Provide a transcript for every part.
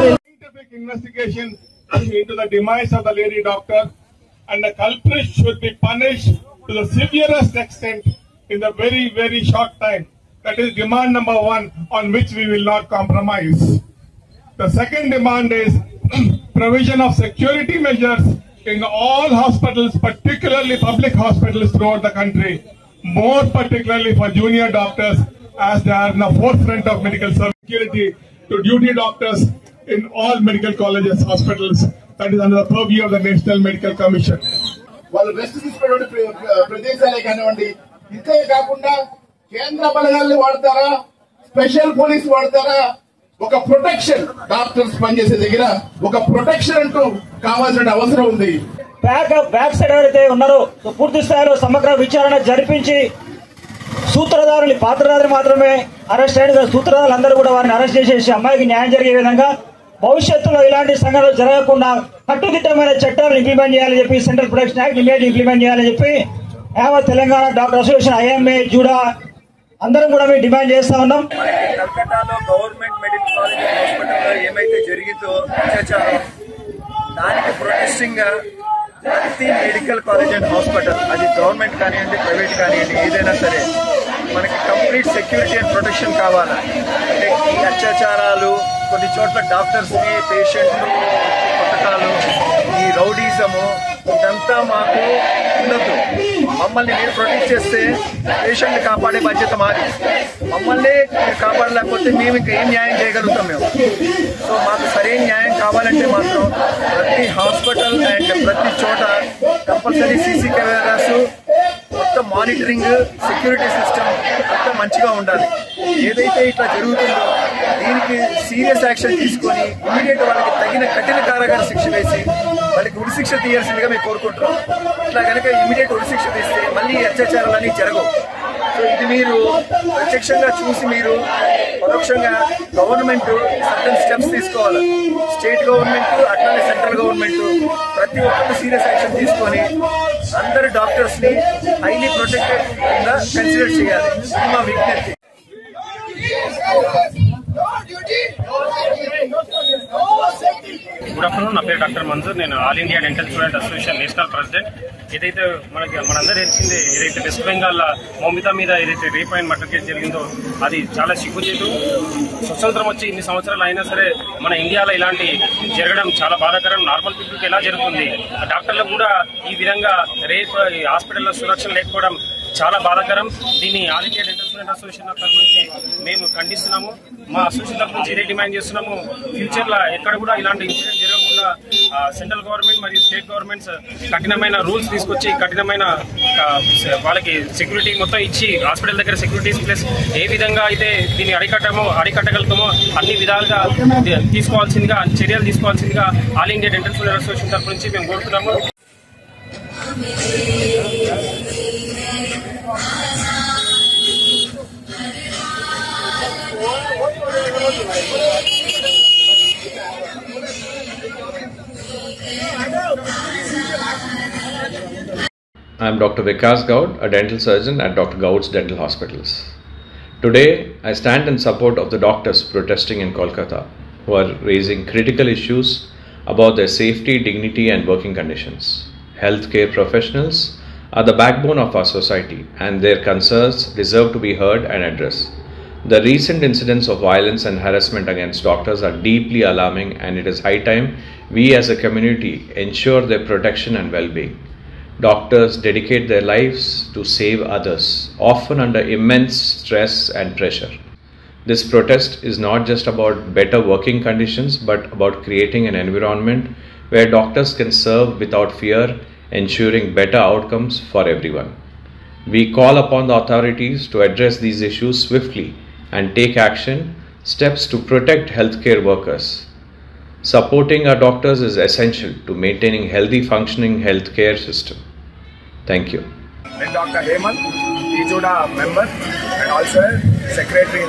Scientific investigation into the demise of the lady doctor, and the culprit should be punished to the severest extent in the very, very short time. That is demand number one, on which we will not compromise. The second demand is provision of security measures in all hospitals, particularly public hospitals throughout the country, more particularly for junior doctors, as they are in the forefront of medical service. Security to duty doctors in all medical colleges, hospitals. That is under the purview of the National Medical Commission. వాళ్ళు rest తీసుకునే ప్రదేశాలే కానివ్వండి, ఇంతే కాకుండా కేంద్ర బలగాల్ని వాడతారా, special police వాడతారా, ఒక protection doctors పనిచేసే దగ్గర ఒక ప్రొటెక్షన్ అంటూ కావాల్సిన అవసరం ఉంది. బ్యాక్ సైడ్ ఎవరైతే ఉన్నారో పూర్తి స్థాయిలో సమగ్ర విచారణ జరిపించి సూత్రధారులు పాత్రధారులు మాత్రమే అరెస్ట్ అయిన సూత్రధారులు అందరూ కూడా వారిని అరెస్ట్ చేసేసి అమ్మాయికి న్యాయం జరిగే విధంగా భవిష్యత్తులో ఇలాంటి సంఘటనలు జరగకుండా కట్టుదిట్టమైన చట్టాలను ఇంప్లిమెంట్ చేయాలని చెప్పి central protection act immediate implement చేయాలని చెప్పి యావత్ Telangana doctor association, IMA, JUDA అందరం కూడా మేము డిమాండ్ చేస్తా ఉన్నాం. కలకట్టాలో గవర్నమెంట్ మెడికల్ కాలేజ్ హాస్పిటల్లో ఏమైతే జరిగిందో అత్యాచారం, దానికి ప్రొటెస్టింగ్ గా ప్రతి మెడికల్ కాలేజ్ అండ్ హాస్పిటల్, అది గవర్నమెంట్ కానివ్వండి, ప్రైవేట్ కానివ్వండి, ఏదైనా సరే మనకి కంప్లీట్ సెక్యూరిటీ అండ్ ప్రొటెక్షన్ కావాలి. అంటే ఈ అత్యాచారాలు, కొన్ని చోట్ల డాక్టర్స్ని, పేషెంట్లు పథకాలు, ఈ రౌడీజము, ఇదంతా మాకు ఉండదు. మమ్మల్ని మీరు ప్రొటెక్ట్ చేస్తే పేషెంట్ని కాపాడే బాధ్యత మాది. మమ్మల్ని మీరు కాపాడలేకపోతే మేము ఇంకా ఏం న్యాయం చేయగలుగుతాం మేము. సో మాకు సరైన న్యాయం కావాలంటే మాత్రం ప్రతి హాస్పిటల్ అండ్ ప్రతి చోట కంపల్సరీ సీసీ కెమెరాస్, మొత్తం మానిటరింగ్, సెక్యూరిటీ సిస్టమ్ అంతా మంచిగా ఉండాలి. ఏదైతే ఇట్లా జరుగుతుందో దీనికి సీరియస్ యాక్షన్ తీసుకొని ఇమీడియట్ వాళ్ళకి తగిన కఠిన కారాగార శిక్ష వేసి వాళ్ళకి ఉరిశిక్ష తీయాల్సిందిగా మేము కోరుకుంటున్నాం. ఇట్లా కనుక ఇమీడియట్ ఉరిశిక్ష తీస్తే మళ్ళీ అత్యాచారాలన్నీ జరగవు. సో ఇది మీరు ప్రత్యక్షంగా చూసి మీరు పరోక్షంగా గవర్నమెంట్ సర్టన్ స్టెప్స్ తీసుకోవాలి. స్టేట్ గవర్నమెంట్ అట్లానే సెంట్రల్ గవర్నమెంట్ ప్రతి ఒక్కరు సీరియస్ యాక్షన్ తీసుకొని అందరు డాక్టర్స్ ని హైలీ ప్రొటెక్టెడ్ గా కన్సిడర్ చేయాలి. ఇది మా విజ్ఞప్తి. Good afternoon. నా పేరు డాక్టర్ మంజూర్. నేను all India dental student association national president. ఏదైతే మనందరూ తెలిసిందే, ఏదైతే వెస్ట్ బెంగాల్ మౌమిత మీద ఏదైతే రేప్ అండ్ మర్డర్ కేసు జరిగిందో అది చాలా సిగ్గుచేటు. స్వతంత్రం వచ్చి ఇన్ని సంవత్సరాలు అయినా సరే మన ఇండియాలో ఇలాంటి జరగడం చాలా బాధాకరం. నార్మల్ పీపుల్కి ఎలా జరుగుతుంది, డాక్టర్లకు కూడా ఈ విధంగా రేప్, హాస్పిటల్లో సురక్షణ లేకపోవడం చాలా బాధాకరం. దీన్ని all India dental student association తరఫు నుంచి మేము ఖండిస్తున్నాము. మా అసోసియేషన్ తరఫు నుంచి ఇదే డిమాండ్ చేస్తున్నాము. ఫ్యూచర్లో ఎక్కడ కూడా ఇలాంటి ఇన్సిడెంట్ జరగకుండా సెంట్రల్ గవర్నమెంట్ మరియు స్టేట్ గవర్నమెంట్స్ కఠినమైన రూల్స్ తీసుకొచ్చి కఠినమైన వాళ్ళకి సెక్యూరిటీ మొత్తం ఇచ్చి హాస్పిటల్ దగ్గర సెక్యూరిటీస్ ప్లస్ ఏ విధంగా అయితే దీన్ని అరికట్టగలుగుతామో అన్ని విధాలుగా తీసుకోవాల్సిందిగా చర్యలు తీసుకోవాల్సిందిగా all India dental student association తరఫు నుంచి మేము కోరుతున్నాము. I am Dr. Vikas Gaud, a dental surgeon at Dr. Gaud's Dental Hospitals. Today, I stand in support of the doctors protesting in Kolkata who are raising critical issues about their safety, dignity and working conditions. Healthcare professionals are the backbone of our society and their concerns deserve to be heard and addressed. The recent incidents of violence and harassment against doctors are deeply alarming, and it is high time we as a community ensure their protection and well-being. Doctors dedicate their lives to save others, often under immense stress and pressure. This protest is not just about better working conditions, but about creating an environment where doctors can serve without fear, ensuring better outcomes for everyone. We call upon the authorities to address these issues swiftly and take action steps to protect healthcare workers. Supporting our doctors is essential to maintaining healthy functioning healthcare system. Thank you. I'm Dr. Hemant, Juda member and also secretary.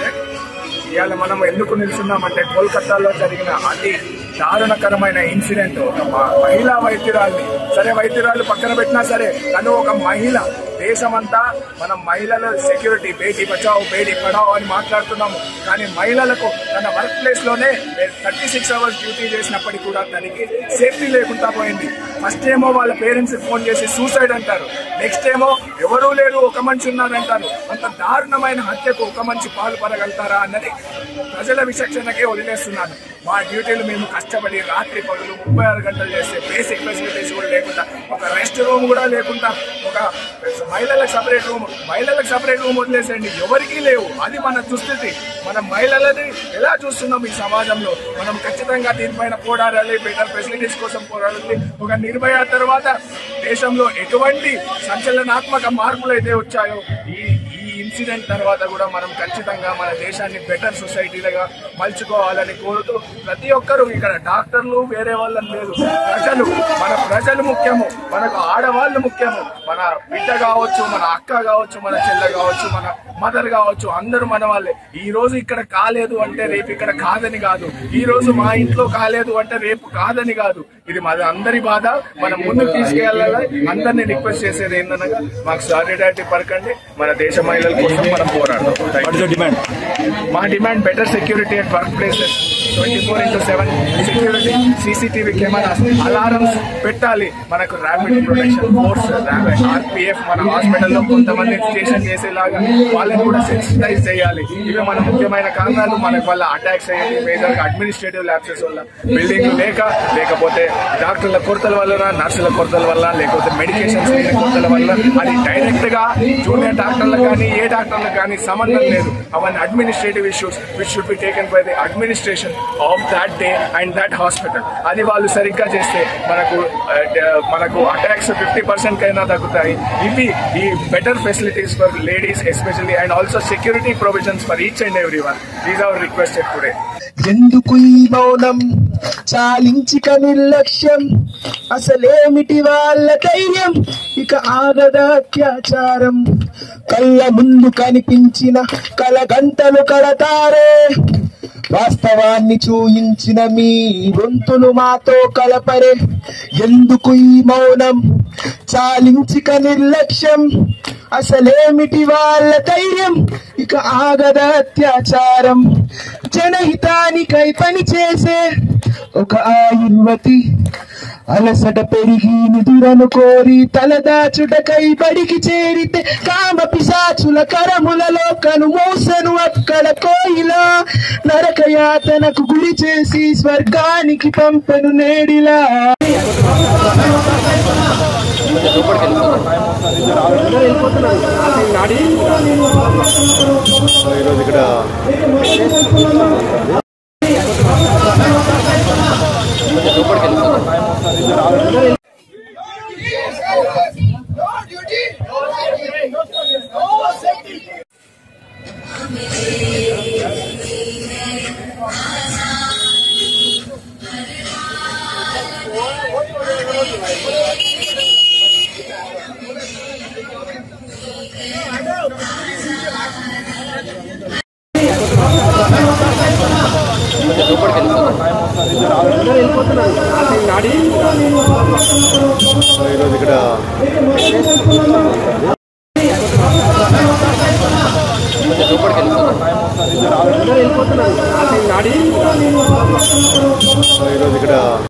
ఇవాళ మనం ఎందుకు నిల్చున్నామంటే కోల్కతాలో జరిగిన అతి దారుణకరమైన incident. ఒక మహిళా వైద్యురాల్ని, సరే వైద్యురాలు పక్కన పెట్టినా సరే, తను ఒక మహిళ. దేశమంతా మనం మహిళల సెక్యూరిటీ, బేటీ బచావ్ బేటీ పడావ్ అని మాట్లాడుతున్నాము, కానీ మహిళలకు తన వర్క్ ప్లేస్ లోనే 36 అవర్స్ డ్యూటీ చేసినప్పటికీ కూడా తనకి సేఫ్టీ లేకుండా పోయింది. ఫస్ట్ ఏమో వాళ్ళ పేరెంట్స్ ఫోన్ చేసి సూసైడ్ అంటారు, నెక్స్ట్ ఏమో ఎవరూ లేరు ఒక మనిషి ఉన్నారంటారు. అంత దారుణమైన హత్యకు ఒక మనిషి పాల్పడగలుగుతారా అన్నది ప్రజల విచక్షణకే వదిలేస్తున్నాను. మా డ్యూటీలు మేము కష్టపడి రాత్రి పగలు 36 గంటలు చేస్తే బేసిక్ ఫెసిలిటీస్ కూడా లేకుండా, ఒక రెస్ట్ రూమ్ కూడా లేకుండా, ఒక మహిళలకు సపరేట్ రూమ్ వదిలేసేయండి, ఎవరికీ లేవు. అది మన దుస్థితి. మనం మహిళలని ఎలా చూస్తున్నాం ఈ సమాజంలో? మనం ఖచ్చితంగా దీనిపైన పోరాడాలి, బెటర్ ఫెసిలిటీస్ కోసం పోరాడాలి. ఒక నిర్భయ తర్వాత దేశంలో ఎటువంటి సంచలనాత్మక మార్పులు అయితే వచ్చాయో ఈ ఇన్సిడెంట్ తర్వాత కూడా మనం ఖచ్చితంగా మన దేశాన్ని బెటర్ సొసైటీలుగా మలుచుకోవాలని కోరుతూ, ప్రతి ఒక్కరూ ఇక్కడ డాక్టర్లు వేరే వాళ్ళని లేదు, మన ప్రజలు ముఖ్యము, మనకు ఆడవాళ్ళు ముఖ్యము. మన బిడ్డ కావచ్చు, మన అక్క కావచ్చు, మన చెల్లె కావచ్చు, మన మదర్ కావచ్చు, అందరూ మన వాళ్ళే. ఈ రోజు ఇక్కడ కాలేదు అంటే రేపు ఇక్కడ కాదని కాదు, ఈ రోజు మా ఇంట్లో కాలేదు అంటే రేపు కాదని కాదు. ఇది మన అందరి బాధ. మనం ముందుకు తీసుకెళ్ళాలి. అందరినీ రిక్వెస్ట్ చేసేది ఏంటనగా, మాకు సాలిడారిటీ పరకండి, మన దేశ మహిళల కోసం మనం పోరాడతాం. మా demand better security at work places, 24/7 security, CCTV cameras, alarms పెట్టాలి. మనకు ర్యాపిడ్ ప్రొటెక్షన్ ఫోర్స్, RPF మన హాస్పిటల్లో కొంతమంది స్టేషన్ చేసేలాగా వాళ్ళని కూడా సెన్సిటైజ్ చేయాలి. ఇవి మన ముఖ్యమైన కారణాలు. మనకు వల్ల అటాక్స్ అయ్యేది మేజర్గా అడ్మినిస్ట్రేటివ్ ల్యాబ్సెస్ వల్ల, బిల్డింగ్లు లేకపోతే డాక్టర్ల కొరతల వల్ల, నర్సుల కొరతల వల్ల, లేకపోతే మెడికేషన్స్ లేని కొరతల వల్ల. అది డైరెక్ట్ గా జూనియర్ డాక్టర్లకు కానీ ఏ డాక్టర్లకు కానీ సంబంధం లేదు. అవన్నీ administrative issues which should be taken by the administration of that day and that hospital. అది వాళ్ళు సరిగ్గా చేస్తే మనకు అటాక్స్ 50% కైనా తగ్గుతాయి. ఇవి ఈ better facilities for ladies especially, and also security provisions for each and every one. These are requested today. ఎందుకు ఈ మౌనం, చాలించిక నిర్లక్ష్యం, అసలేమిటి వాళ్ళ ధైర్యం, ఇక ఆగద అత్యాచారం. కళ్ళ ముందు కనిపించిన కలగంటలు కడతారే, వాస్తవాన్ని చూయించిన మీ గొంతులు మాతో కలపరే. ఎందుకు ఈ మౌనం, చాలించిక నిర్లక్ష్యం, అసలేమిటి వాళ్ళ ధైర్యం, ఇక ఆగద అత్యాచారం. జనహితానికై పని చేసే ఒక ఆయుర్వతి, అలసట పెరిగి నిదురను కోరి తలదాచుటకై బడికి చేరితే, కామ పిశాచుల కరములలో కను మోసను అక్కడ కోయిలా, నరకయాతనకు గురి చేసి స్వర్గానికి పంపెను నేడిలా. ఇక్కడ